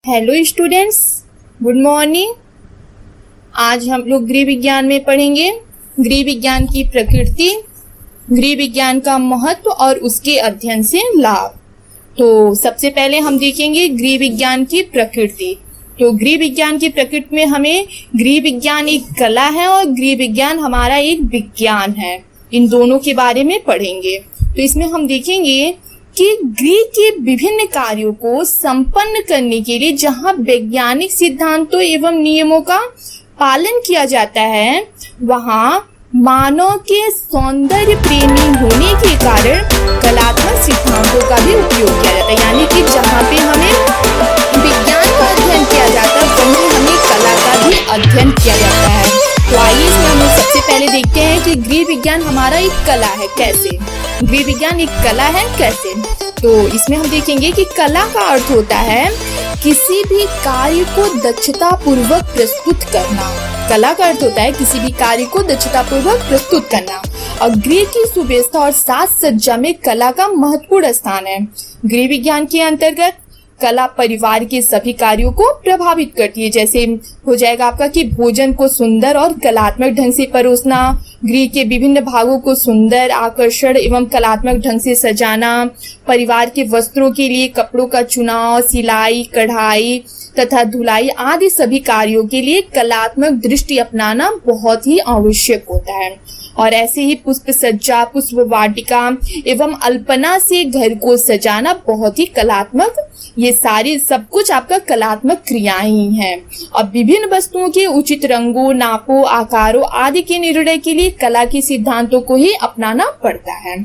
Hello students, good morning. आज हम लोग गृह विज्ञान में पढ़ेंगे गृह विज्ञान की प्रकृति, गृह विज्ञान का महत्व और उसके अध्ययन से लाभ। तो सबसे पहले हम देखेंगे गृह विज्ञान की प्रकृति। तो गृह विज्ञान की प्रकृति में हमें गृह विज्ञान एक कला है और गृह विज्ञान हमारा एक विज्ञान है, इन दोनों के बारे में पढ़ेंगे। तो इसमें हम देखेंगे कि गृह के विभिन्न कार्यों को संपन्न करने के लिए जहाँ वैज्ञानिक सिद्धांतों एवं नियमों का पालन किया जाता है, वहाँ मानव के सौंदर्य प्रेमी होने के कारण कलात्मक सिद्धांतों का भी उपयोग किया जाता है। यानी कि जहाँ पे हमें विज्ञान का अध्ययन किया जाता है, वहीं हमें कला का भी अध्ययन किया जाता है। तो आइए इसमें हम सबसे पहले देखते हैं कि गृह विज्ञान हमारा एक कला है कैसे। गृह विज्ञान एक कला है कैसे। तो इसमें हम देखेंगे कि कला का अर्थ होता है किसी भी कार्य को दक्षता पूर्वक प्रस्तुत करना। कला का अर्थ होता है किसी भी कार्य को दक्षता पूर्वक प्रस्तुत करना। और गृह की सुव्यवस्था और साज सज्जा में कला का महत्वपूर्ण स्थान है। गृह विज्ञान के अंतर्गत कला परिवार के सभी कार्यों को प्रभावित करती है। जैसे हो जाएगा आपका कि भोजन को सुंदर और कलात्मक ढंग से परोसना, गृह के विभिन्न भागों को सुंदर, आकर्षण एवं कलात्मक ढंग से सजाना, परिवार के वस्त्रों के लिए कपड़ों का चुनाव, सिलाई, कढ़ाई तथा धुलाई आदि सभी कार्यों के लिए कलात्मक दृष्टि अपनाना बहुत ही आवश्यक होता है। और ऐसे ही पुष्प सज्जा, पुष्प वाटिका एवं अल्पना से घर को सजाना बहुत ही कलात्मक, ये सारी सब कुछ आपका कलात्मक क्रियाएं ही हैं। और विभिन्न वस्तुओं के उचित रंगों, नापों, आकारों आदि के निर्णय के लिए कला के सिद्धांतों को ही अपनाना पड़ता है।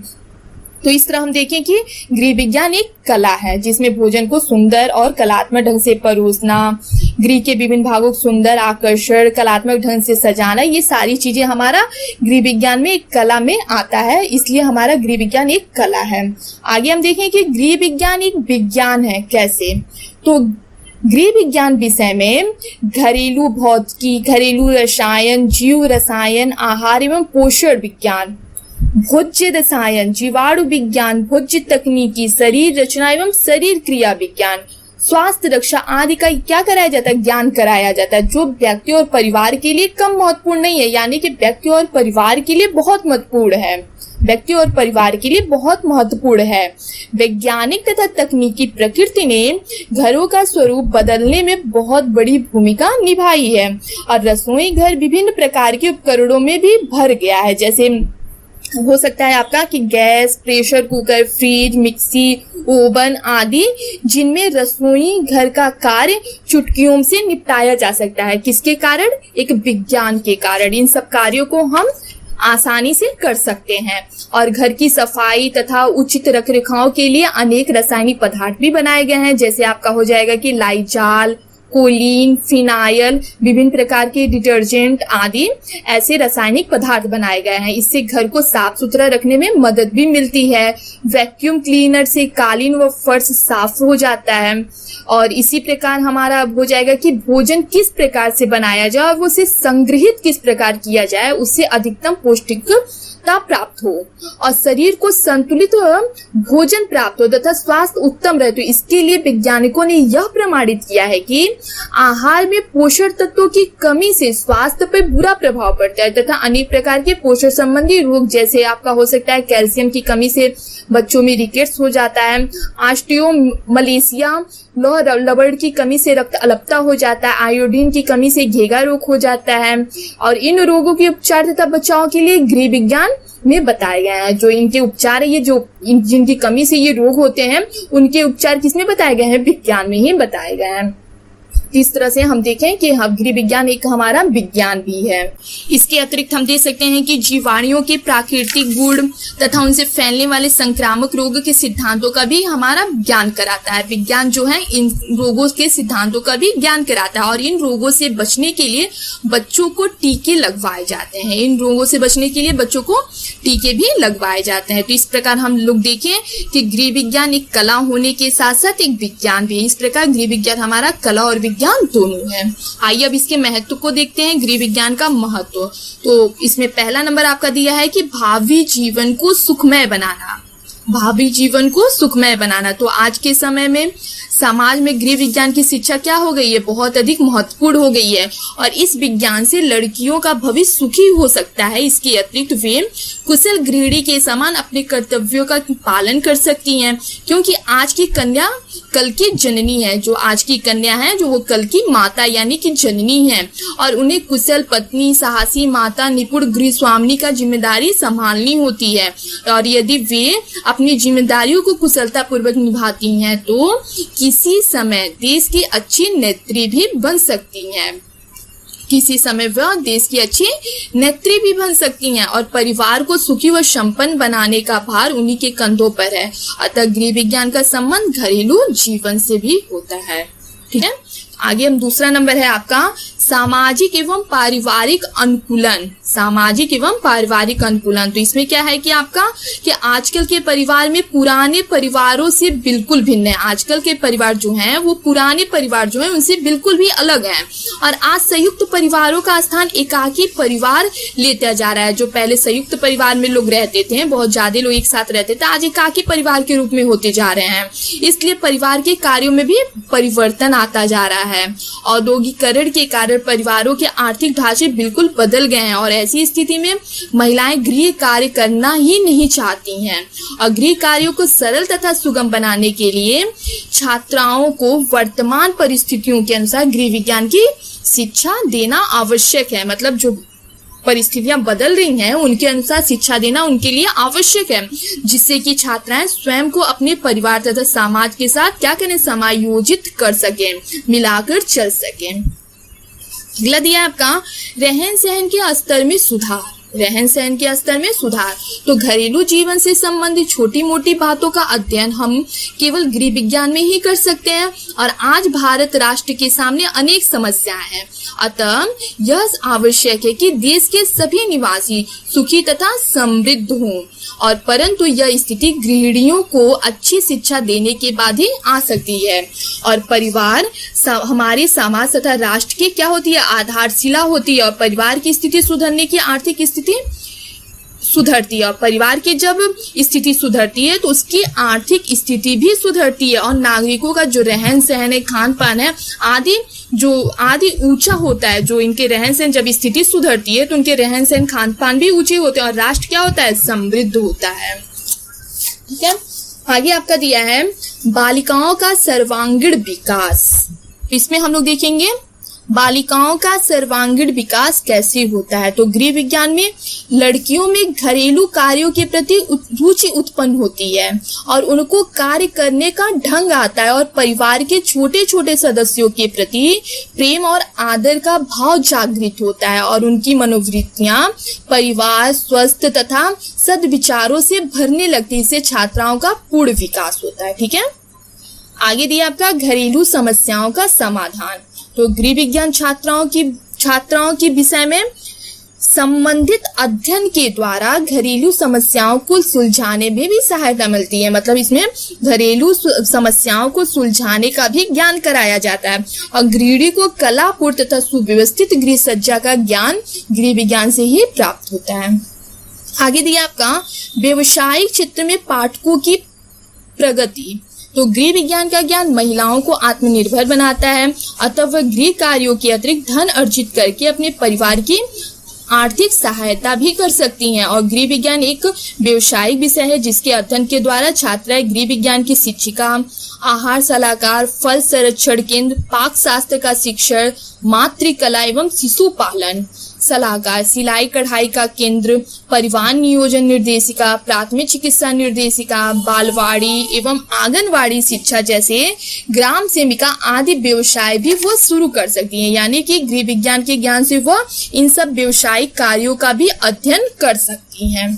तो इस तरह हम देखें कि गृह विज्ञान एक कला है जिसमें भोजन को सुंदर और कलात्मक ढंग से परोसना, गृह के विभिन्न भागों को सुंदर, आकर्षण, कलात्मक ढंग से सजाना, ये सारी चीजें हमारा गृह विज्ञान में एक कला में आता है। इसलिए हमारा गृह विज्ञान एक कला है। आगे हम देखें कि गृह विज्ञान एक विज्ञान है कैसे। तो गृह विज्ञान विषय में घरेलू भौतिकी, घरेलू रसायन, जीव रसायन, आहार एवं पोषण विज्ञान, भोज्य रसायन, जीवाणु विज्ञान, भोज्य तकनीकी, शरीर रचना एवं शरीर क्रिया विज्ञान, स्वास्थ्य रक्षा आदि का क्या कराया जाता है, ज्ञान कराया जाता है, जो व्यक्ति और परिवार के लिए कम महत्वपूर्ण नहीं है, यानी कि व्यक्ति और परिवार के लिए बहुत महत्वपूर्ण है। व्यक्ति और परिवार के लिए बहुत महत्वपूर्ण है। वैज्ञानिक तथा तकनीकी प्रकृति ने घरों का स्वरूप बदलने में बहुत बड़ी भूमिका निभाई है। और रसोई घर विभिन्न प्रकार के उपकरणों में भी भर गया है। जैसे हो सकता है आपका कि gas, pressure cooker, fridge, mixie, oven आदि, जिनमें रसोई घर का कार्य चुटकियों से निपटाया जा सकता है। किसके कारण? एक विज्ञान के कारण। इन सब कार्यों को हम आसानी से कर सकते हैं। और घर की सफाई तथा उचित रखरखाव के लिए अनेक रासायनिक पदार्थ भी बनाए गए हैं। जैसे आपका हो जाएगा कि लाइजाल, कोलिन, फिनाइल, विभिन्न प्रकार के डिटर्जेंट आदि ऐसे रासायनिक पदार्थ बनाए गए हैं। इससे घर को साफ सुथरा रखने में मदद भी मिलती है। वैक्यूम क्लीनर से कालीन व फर्श साफ हो जाता है। और इसी प्रकार हमारा हो जाएगा कि भोजन किस प्रकार से बनाया जाए और उसे संग्रहित किस प्रकार किया जाए, उससे अधिकतम पौष्टिकता प्राप्त हो और शरीर को संतुलित भोजन प्राप्त हो तथा स्वास्थ्य उत्तम रहे। तो इसके लिए वैज्ञानिकों ने यह प्रमाणित किया है कि आहार में पोषण तत्वों की कमी से स्वास्थ्य पर बुरा प्रभाव पड़ता है तथा अनेक प्रकार के पोषण संबंधी रोग, जैसे आपका हो सकता है कैल्शियम की कमी से बच्चों में रिकेट्स हो जाता है, ऑस्टियोमलेशिया, लौह लवण की कमी से रक्त अल्पता हो जाता है, आयोडीन की कमी से घेगा रोग हो जाता है। और इन रोगों के उपचार तथा बचाव के लिए गृह विज्ञान में बताए गए हैं। जो इनके उपचार है, ये जो जिनकी कमी से ये रोग होते हैं, उनके उपचार किसमें बताए गए हैं? विज्ञान में ही बताए गए हैं। इस तरह से हम देखें कि गृह विज्ञान एक हमारा विज्ञान भी है। इसके अतिरिक्त हम देख सकते हैं कि जीवाणुओं के प्राकृतिक गुण तथा उनसे फैलने वाले संक्रामक रोगों के सिद्धांतों का भी हमारा ज्ञान कराता है। विज्ञान जो है इन रोगों के सिद्धांतों का भी ज्ञान कराता है। और इन रोगों से बचने के लिए बच्चों को टीके लगवाए जाते हैं। इन रोगों से बचने के लिए बच्चों को टीके भी लगवाए जाते हैं। तो इस प्रकार हम लोग देखें कि गृह विज्ञान एक कला होने के साथ साथ एक विज्ञान भी है। इस प्रकार गृह विज्ञान हमारा कला और विज्ञान दोनों है। आइए अब इसके महत्व को देखते हैं। गृह विज्ञान का महत्व, तो इसमें पहला नंबर आपका दिया है कि भावी जीवन को सुखमय बनाना। भावी जीवन को सुखमय बनाना। तो आज के समय में समाज में गृह विज्ञान की शिक्षा क्या हो गई है, बहुत अधिक महत्वपूर्ण हो गई है और इस विज्ञान से लड़कियों का भविष्य सुखी हो सकता है। इसके अतिरिक्त वे कुशल गृहिणी के समान अपने कर्तव्यों का पालन कर सकती हैं, क्योंकि आज की कन्या कल की जननी है। जो आज की कन्या है जो वो कल की माता यानी कि जननी है और उन्हें कुशल पत्नी, साहसी माता, निपुण गृह स्वामिनी का जिम्मेदारी संभालनी होती है और यदि वे अपनी जिम्मेदारियों को कुशलता पूर्वक निभाती हैं तो किसी समय देश की अच्छी नेत्री भी बन सकती हैं। किसी समय वह देश की अच्छी नेत्री भी बन सकती हैं और परिवार को सुखी व संपन्न बनाने का भार उन्हीं के कंधों पर है। अतः गृह विज्ञान का संबंध घरेलू जीवन से भी होता है। ठीक है, आगे हम दूसरा नंबर है आपका सामाजिक एवं पारिवारिक अनुकूलन। सामाजिक एवं पारिवारिक अनुकूलन, तो इसमें क्या है कि आपका कि आजकल के परिवार में पुराने परिवारों से बिल्कुल भिन्न है। आजकल के परिवार जो हैं वो पुराने परिवार जो हैं उनसे बिल्कुल भी अलग हैं और आज संयुक्त परिवारों का स्थान एकाकी परिवार लेता जा रहा है। जो पहले संयुक्त परिवार में लोग रहते थे, बहुत ज्यादा लोग एक साथ रहते थे, आज एकाकी परिवार के रूप में होते जा रहे हैं। इसलिए परिवार के कार्यों में भी परिवर्तन आता जा रहा है। औद्योगिकरण के कारण परिवारों के आर्थिक ढांचे बिल्कुल बदल गए हैं और ऐसी स्थिति में महिलाएं गृह कार्य करना ही नहीं चाहती हैं और गृह कार्यों को सरल तथा सुगम बनाने के लिए छात्राओं को वर्तमान परिस्थितियों के अनुसार गृह विज्ञान की शिक्षा देना आवश्यक है। मतलब जो परिस्थितियां बदल रही हैं उनके अनुसार शिक्षा देना उनके लिए आवश्यक है, जिससे कि छात्राएं स्वयं को अपने परिवार तथा समाज के साथ क्या करें, समायोजित कर सकें, मिलाकर चल सकें। अगला दिया आपका रहन सहन के स्तर में सुधार। रहन सहन के स्तर में सुधार, तो घरेलू जीवन से संबंधित छोटी मोटी बातों का अध्ययन हम केवल गृह विज्ञान में ही कर सकते हैं और आज भारत राष्ट्र के सामने अनेक समस्याएं हैं। अतः यह आवश्यक है कि देश के सभी निवासी सुखी तथा समृद्ध हों और परंतु यह स्थिति गृहिणियों को अच्छी शिक्षा देने के बाद ही आ सकती है और परिवार हमारे समाज तथा राष्ट्र की क्या होती है, आधारशिला होती है और परिवार की स्थिति सुधरने की आर्थिक स्थिति सुधरती है और परिवार की जब स्थिति सुधरती है तो उसकी आर्थिक स्थिति भी सुधरती है और नागरिकों का जो रहन सहन है, खान पान है आदि ऊंचा होता है। जो इनके रहन सहन जब स्थिति सुधरती है तो उनके रहन सहन खान पान भी ऊंचे होते हैं और राष्ट्र क्या होता है, समृद्ध होता है। ठीक है, आगे आपका दिया है बालिकाओं का सर्वांगीण विकास। इसमें हम लोग देखेंगे बालिकाओं का सर्वांगीण विकास कैसे होता है। तो गृह विज्ञान में लड़कियों में घरेलू कार्यों के प्रति रुचि उत्पन्न होती है और उनको कार्य करने का ढंग आता है और परिवार के छोटे छोटे सदस्यों के प्रति प्रेम और आदर का भाव जागृत होता है और उनकी मनोवृत्तियां परिवार, स्वस्थ तथा सद्विचारों से भरने लगती है। इससे छात्राओं का पूर्ण विकास होता है। ठीक है, आगे दिया आपका घरेलू समस्याओं का समाधान। तो गृह विज्ञान छात्राओं के विषय में संबंधित अध्ययन के द्वारा घरेलू समस्याओं को सुलझाने में भी सहायता मिलती है। मतलब इसमें घरेलू समस्याओं को सुलझाने का भी ज्ञान कराया जाता है और गृहिणी को कलापूर्ण तथा सुव्यवस्थित गृह सज्जा का ज्ञान गृह विज्ञान से ही प्राप्त होता है। आगे दिया आपका व्यवसायिक क्षेत्र में पाठकों की प्रगति। तो गृह विज्ञान का ज्ञान महिलाओं को आत्मनिर्भर बनाता है, अतः वह गृह कार्यों के अतिरिक्त धन अर्जित करके अपने परिवार की आर्थिक सहायता भी कर सकती हैं और गृह विज्ञान एक व्यवसायिक विषय है जिसके अध्ययन के द्वारा छात्राएं गृह विज्ञान की शिक्षिका, आहार सलाहकार, फल संरक्षण केंद्र, पाक शास्त्र का शिक्षण, मातृकला एवं शिशु पालन सलाहकार, सिलाई कढ़ाई का केंद्र, परिवहन नियोजन निर्देशिका, प्राथमिक चिकित्सा निर्देशिका, बालवाड़ी एवं आंगनवाड़ी शिक्षा जैसे ग्राम सेविका आदि व्यवसाय भी वो शुरू कर सकती हैं। यानी कि गृह विज्ञान के ज्ञान से वह इन सब व्यवसायिक कार्यों का भी अध्ययन कर सकती हैं।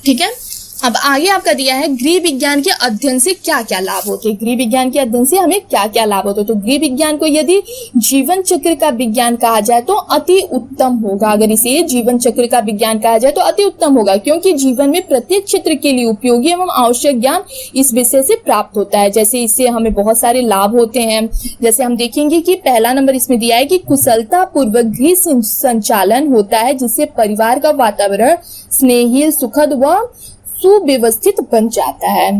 ठीक है, अब आगे आपका दिया है गृह विज्ञान के अध्ययन से क्या क्या लाभ होते हैं। गृह विज्ञान के अध्ययन से हमें क्या क्या लाभ होते हैं। तो गृह विज्ञान को यदि जीवन चक्र का विज्ञान कहा जाए तो अति उत्तम होगा। अगर इसे जीवन चक्र का विज्ञान कहा जाए तो अति उत्तम होगा, क्योंकि जीवन में प्रत्येक क्षेत्र के लिए उपयोगी एवं आवश्यक ज्ञान इस विषय से प्राप्त होता है। जैसे इससे हमें बहुत सारे लाभ होते हैं। जैसे हम देखेंगे कि पहला नंबर इसमें दिया है कि कुशलता पूर्वक गृह संचालन होता है, जिससे परिवार का वातावरण स्नेही, सुखद व सुव्यवस्थित बन जाता है।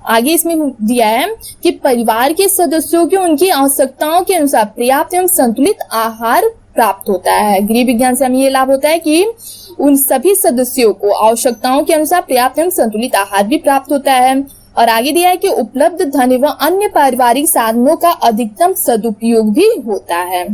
आगे इसमें दिया है कि परिवार के सदस्यों को उनकी आवश्यकताओं के अनुसार पर्याप्त एवं संतुलित आहार प्राप्त होता है। गृह विज्ञान से हमें ये लाभ होता है कि उन सभी सदस्यों को आवश्यकताओं के अनुसार पर्याप्त एवं संतुलित आहार भी प्राप्त होता है। और आगे दिया है कि उपलब्ध धन एवं अन्य पारिवारिक साधनों का अधिकतम सदुपयोग भी होता है।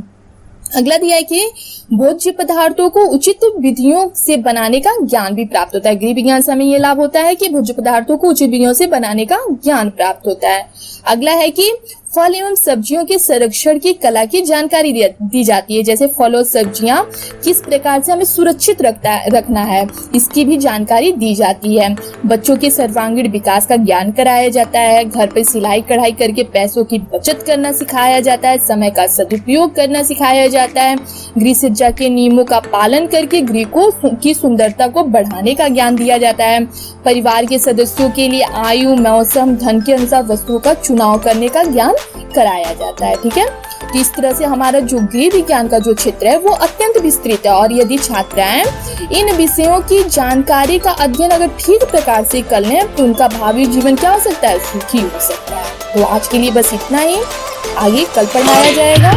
अगला दिया है कि भोज्य पदार्थों को उचित विधियों से बनाने का ज्ञान भी प्राप्त होता है। गृह विज्ञान से हमें ये लाभ होता है कि भोज्य पदार्थों को उचित विधियों से बनाने का ज्ञान प्राप्त होता है। अगला है कि फल एवं सब्जियों के संरक्षण की कला की जानकारी दी जाती है। जैसे फल और सब्जियां किस प्रकार से हमें सुरक्षित रखना है, इसकी भी जानकारी दी जाती है। बच्चों के सर्वांगीण विकास का ज्ञान कराया जाता है। घर पर सिलाई कढ़ाई करके पैसों की बचत करना सिखाया जाता है। समय का सदुपयोग करना सिखाया जाता है। गृह सज्जा के नियमों का पालन करके गृह की सुंदरता को बढ़ाने का ज्ञान दिया जाता है। परिवार के सदस्यों के लिए आयु, मौसम, धन के अनुसार वस्तुओं का चुनाव करने का ज्ञान कराया जाता है। ठीक है, तो इस तरह से हमारा जो गृह विज्ञान का जो क्षेत्र है वो अत्यंत विस्तृत है। और यदि छात्राएं इन विषयों की जानकारी का अध्ययन अगर ठीक प्रकार से कर लें तो उनका भावी जीवन क्या हो सकता है, सुखी हो सकता है। तो आज के लिए बस इतना ही, आगे कल पढ़ाया जाएगा।